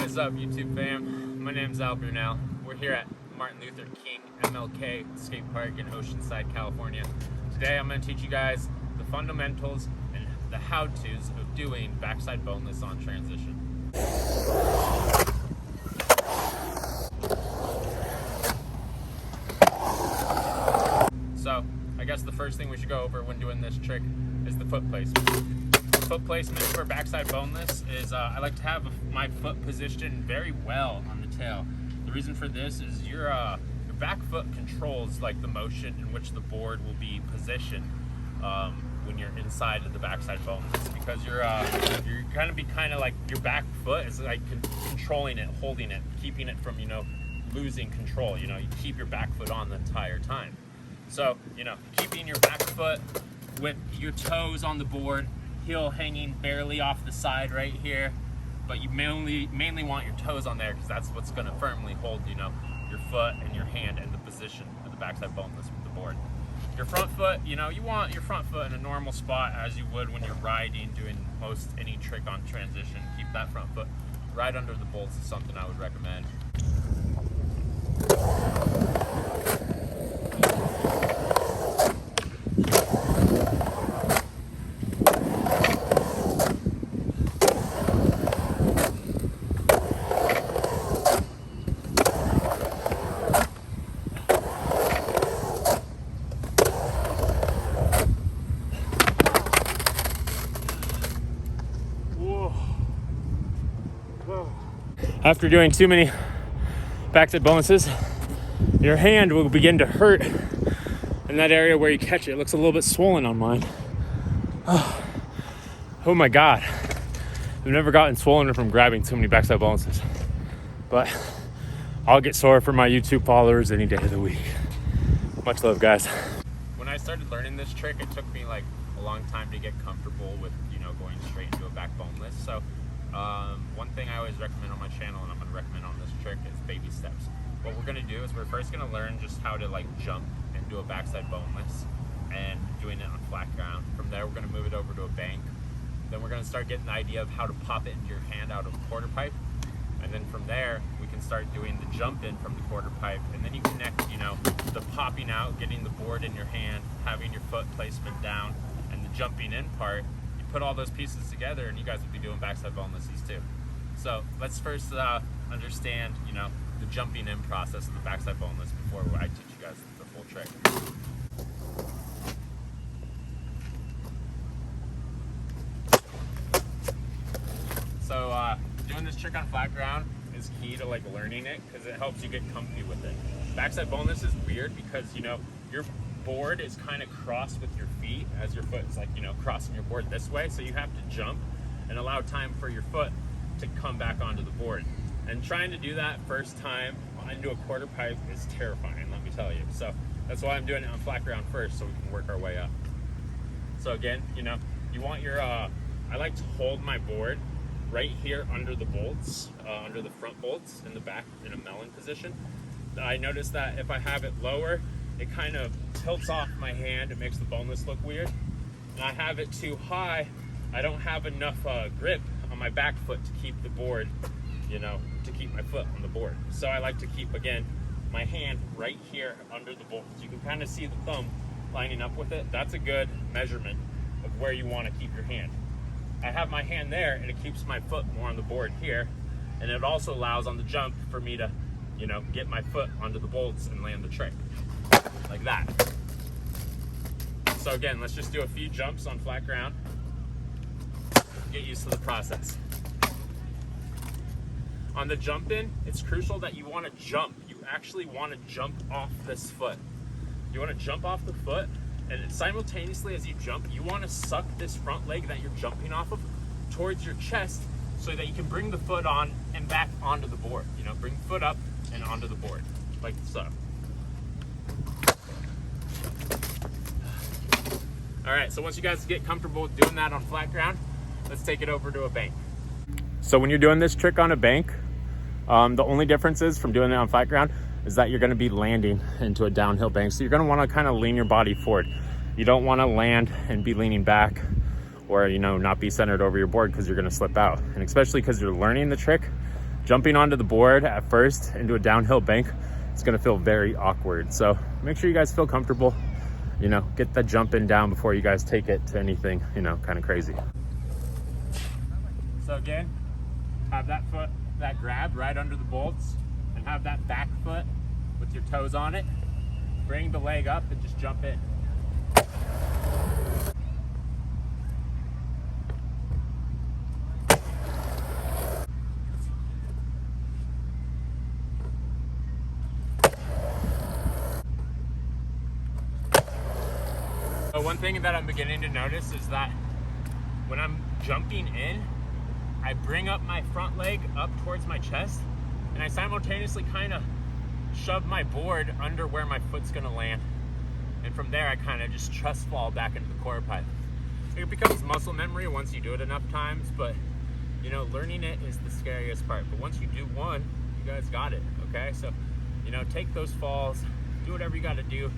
is up, YouTube fam? My name's Brunelle. We're here at Martin Luther King MLK Skate Park in Oceanside, California. Today I'm going to teach you guys the fundamentals and the how-tos of doing backside boneless on transition. So, I guess the first thing we should go over when doing this trick is the foot placement. Foot placement for backside boneless is I like to have my foot positioned very well on the tail. The reason for this is your back foot controls like the motion in which the board will be positioned when you're inside of the backside boneless, because you're gonna be kind of like your back foot is like controlling it, holding it, keeping it from losing control. You keep your back foot on the entire time. So keeping your back foot with your toes on the board, heel hanging barely off the side right here, but you mainly want your toes on there because that's what's going to firmly hold your foot and your hand in the position of the backside boneless with the board. Your front foot, you want your front foot in a normal spot as you would when you're riding, doing most any trick on transition. Keep that front foot right under the bolts is something I would recommend. After doing too many backside bonuses, your hand will begin to hurt in that area where you catch it. It looks a little bit swollen on mine. Oh my God. I've never gotten swollen from grabbing too many backside bonuses, but I'll get sore for my YouTube followers any day of the week. Much love, guys. When I started learning this trick, it took me like a long time to get comfortable with, going straight into a back boneless. So one thing I always recommend on my channel, and I'm going to recommend on this trick, is baby steps. What we're going to do is we're first going to learn just how to jump and do a backside boneless and doing it on flat ground. From there, we're going to move it over to a bank. Then we're going to start getting the idea of how to pop it into your hand out of a quarter pipe. And then from there, we can start doing the jump in from the quarter pipe. And then you connect, the popping out, getting the board in your hand, having your foot placement down, and the jumping in part. Put all those pieces together and you guys will be doing backside bonelesses too. So let's first understand the jumping in process of the backside boneless before I teach you guys the full trick. So doing this trick on flat ground is key to learning it because it helps you get comfy with it. Backside boneless is weird because your board is kind of crossed with your feet as your foot is crossing your board this way, so you have to jump and allow time for your foot to come back onto the board. And trying to do that first time into a quarter pipe is terrifying, let me tell you. So that's why I'm doing it on flat ground first, so we can work our way up. So again, you want your I like to hold my board right here under the bolts, under the front bolts in the back in a melon position. I notice that if I have it lower, it kind of tilts off my hand. It makes the boneless look weird. And I have it too high, I don't have enough grip on my back foot to keep the board, to keep my foot on the board. So I like to keep, again, my hand right here under the bolts. You can kind of see the thumb lining up with it. That's a good measurement of where you want to keep your hand. I have my hand there and it keeps my foot more on the board here. And it also allows on the jump for me to, get my foot onto the bolts and land the trick. Like that. So again, let's just do a few jumps on flat ground. Get used to the process. On the jump in, it's crucial that you want to jump. You actually want to jump off this foot. You want to jump off the foot, and simultaneously as you jump, you want to suck this front leg that you're jumping off of towards your chest so that you can bring the foot on and back onto the board. Bring the foot up and onto the board, like so. All right, so once you guys get comfortable with doing that on flat ground, let's take it over to a bank. So when you're doing this trick on a bank, the only difference is from doing it on flat ground is that you're gonna be landing into a downhill bank. So you're gonna wanna kind of lean your body forward. You don't wanna land and be leaning back or, not be centered over your board because you're gonna slip out. And especially because you're learning the trick, jumping onto the board at first into a downhill bank, it's gonna feel very awkward. So make sure you guys feel comfortable, you know, get the jump in down before you guys take it to anything, you know, kind of crazy. So again, have that foot, that grab right under the bolts, and have that back foot with your toes on it. Bring the leg up and just jump in. So one thing that I'm beginning to notice is that when I'm jumping in, I bring up my front leg up towards my chest, and I simultaneously kind of shove my board under where my foot's gonna land. And from there, I kind of just trust fall back into the quarter pipe. It becomes muscle memory once you do it enough times, but you know, learning it is the scariest part. But once you do one, you guys got it, okay? So, you know, take those falls, do whatever you gotta do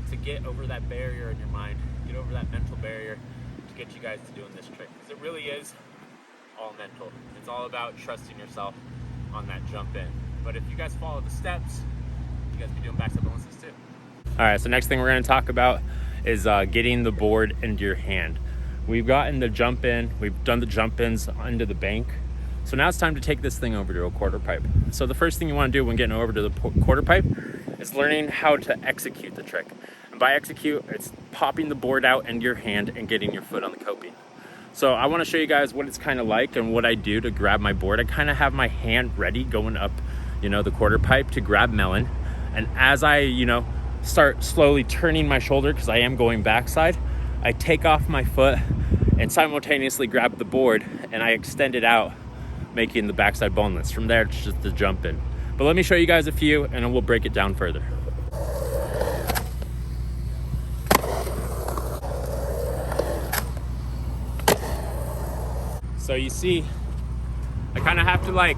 to get over that barrier in your mind, get over that mental barrier to get you guys to doing this trick. Because it really is all mental. It's all about trusting yourself on that jump in. But if you guys follow the steps, you guys be doing backside bonuses too. All right, so next thing we're gonna talk about is getting the board into your hand. We've gotten the jump in, we've done the jump ins into the bank. So now it's time to take this thing over to a quarter pipe. So the first thing you wanna do when getting over to the quarter pipe is learning how to execute the trick. And by execute, it's popping the board out into your hand and getting your foot on the coping. So I wanna show you guys what it's kind of like and what I do to grab my board. I kind of have my hand ready going up, you know, the quarter pipe to grab melon. And as I, you know, start slowly turning my shoulder, because I am going backside, I take off my foot and simultaneously grab the board and I extend it out, making the backside boneless. From there, it's just the jump in. But let me show you guys a few and we'll break it down further. So you see, I kind of have to like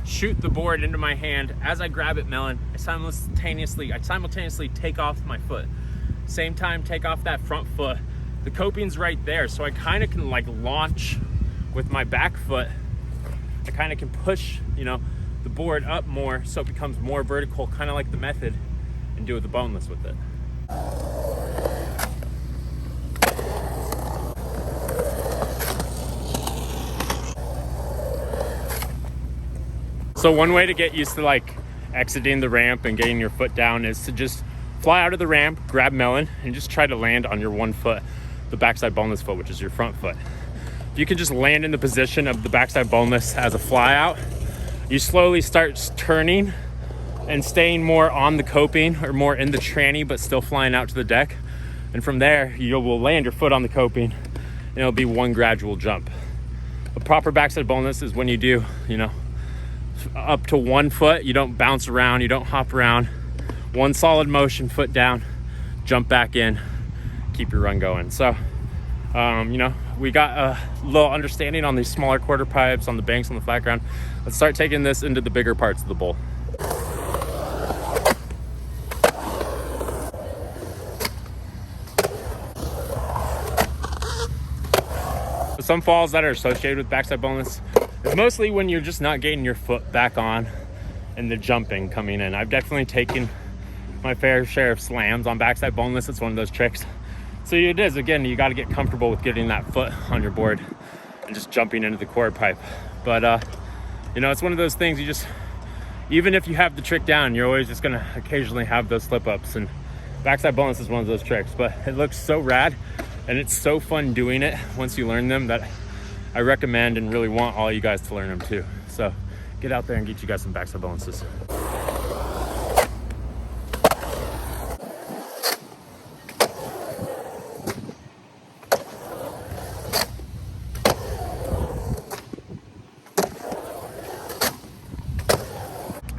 shoot the board into my hand. As I grab it melon, I simultaneously take off my foot. Same time, take off that front foot. The coping's right there, so I kind of can like launch with my back foot. I kind of can push, you know, the board up more so it becomes more vertical, kind of like the method, and do it the boneless with it. So one way to get used to like exiting the ramp and getting your foot down is to just fly out of the ramp, grab melon, and just try to land on your one foot, the backside boneless foot, which is your front foot. If you can just land in the position of the backside boneless as a fly out, you slowly start turning and staying more on the coping or more in the tranny, but still flying out to the deck. And from there, you will land your foot on the coping and it'll be one gradual jump. A proper backside boneless is when you do, you know, up to 1 foot, you don't bounce around, you don't hop around. One solid motion, foot down, jump back in, keep your run going. So, you know, we got a little understanding on these smaller quarter pipes, on the banks, on the flat ground. Let's start taking this into the bigger parts of the bowl. Some falls that are associated with backside boneless is mostly when you're just not getting your foot back on and the jumping coming in. I've definitely taken my fair share of slams on backside boneless. It's one of those tricks. So it is, again, you got to get comfortable with getting that foot on your board and just jumping into the quarter pipe. But you know, it's one of those things you just, even if you have the trick down, you're always just gonna occasionally have those slip ups, and backside boneless is one of those tricks. But it looks so rad and it's so fun doing it once you learn them that I recommend and really want all you guys to learn them too. So get out there and get you guys some backside bonuses.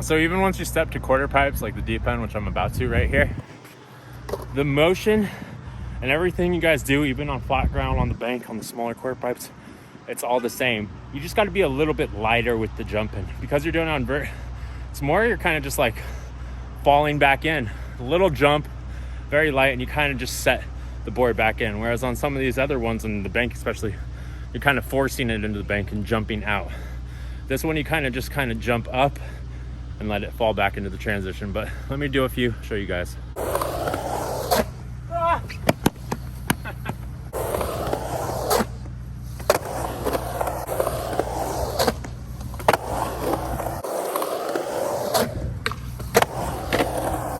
So even once you step to quarter pipes like the deep end, which I'm about to right here, the motion and everything you guys do, even on flat ground, on the bank, on the smaller quarter pipes, it's all the same. You just got to be a little bit lighter with the jumping because you're doing it on vert. It's more you're kind of just like falling back in, a little jump, very light, and you kind of just set the board back in. Whereas on some of these other ones in the bank especially, you're kind of forcing it into the bank and jumping out. This one you kind of jump up and let it fall back into the transition. But let me do a few, show you guys.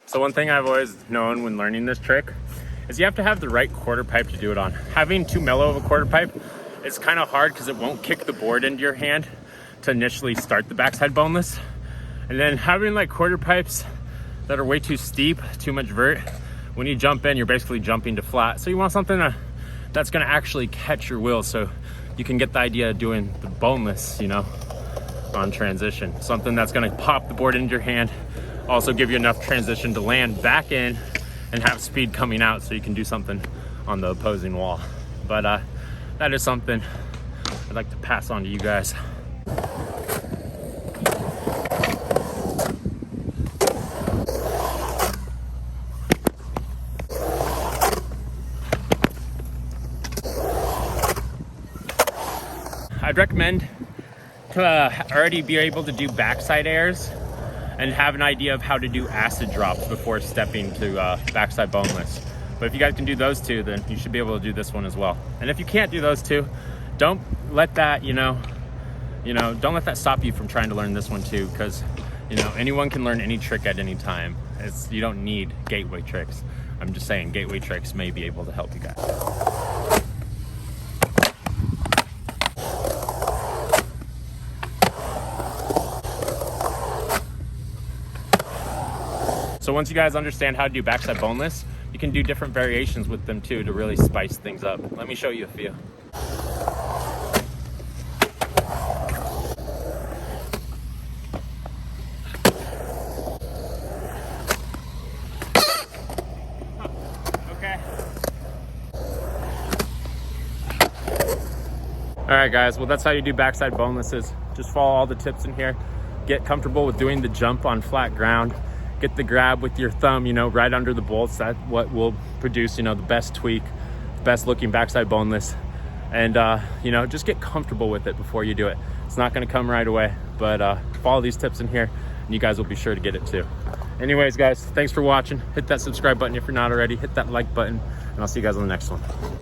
So one thing I've always known when learning this trick is you have to have the right quarter pipe to do it on. Having too mellow of a quarter pipe is kind of hard because it won't kick the board into your hand to initially start the backside boneless. And then having like quarter pipes that are way too steep, too much vert, when you jump in, you're basically jumping to flat. So you want something that's gonna actually catch your wheel so you can get the idea of doing the boneless, you know, on transition. Something that's gonna pop the board into your hand, also give you enough transition to land back in and have speed coming out so you can do something on the opposing wall. But that is something I'd like to pass on to you guys. I'd recommend to already be able to do backside airs and have an idea of how to do acid drops before stepping to backside boneless. But if you guys can do those two, then you should be able to do this one as well. And if you can't do those two, don't let that, don't let that stop you from trying to learn this one too, because anyone can learn any trick at any time. You don't need gateway tricks. I'm just saying gateway tricks may be able to help you guys. So once you guys understand how to do backside boneless, you can do different variations with them too to really spice things up. Let me show you a few. Okay. All right guys, well that's how you do backside bonelesses. Just follow all the tips in here. Get comfortable with doing the jump on flat ground. Get the grab with your thumb, right under the bolts. That's what will produce, the best tweak, best looking backside boneless. And, just get comfortable with it before you do it. It's not gonna come right away, but follow these tips in here and you guys will be sure to get it too. Anyways, guys, thanks for watching. Hit that subscribe button if you're not already. Hit that like button and I'll see you guys on the next one.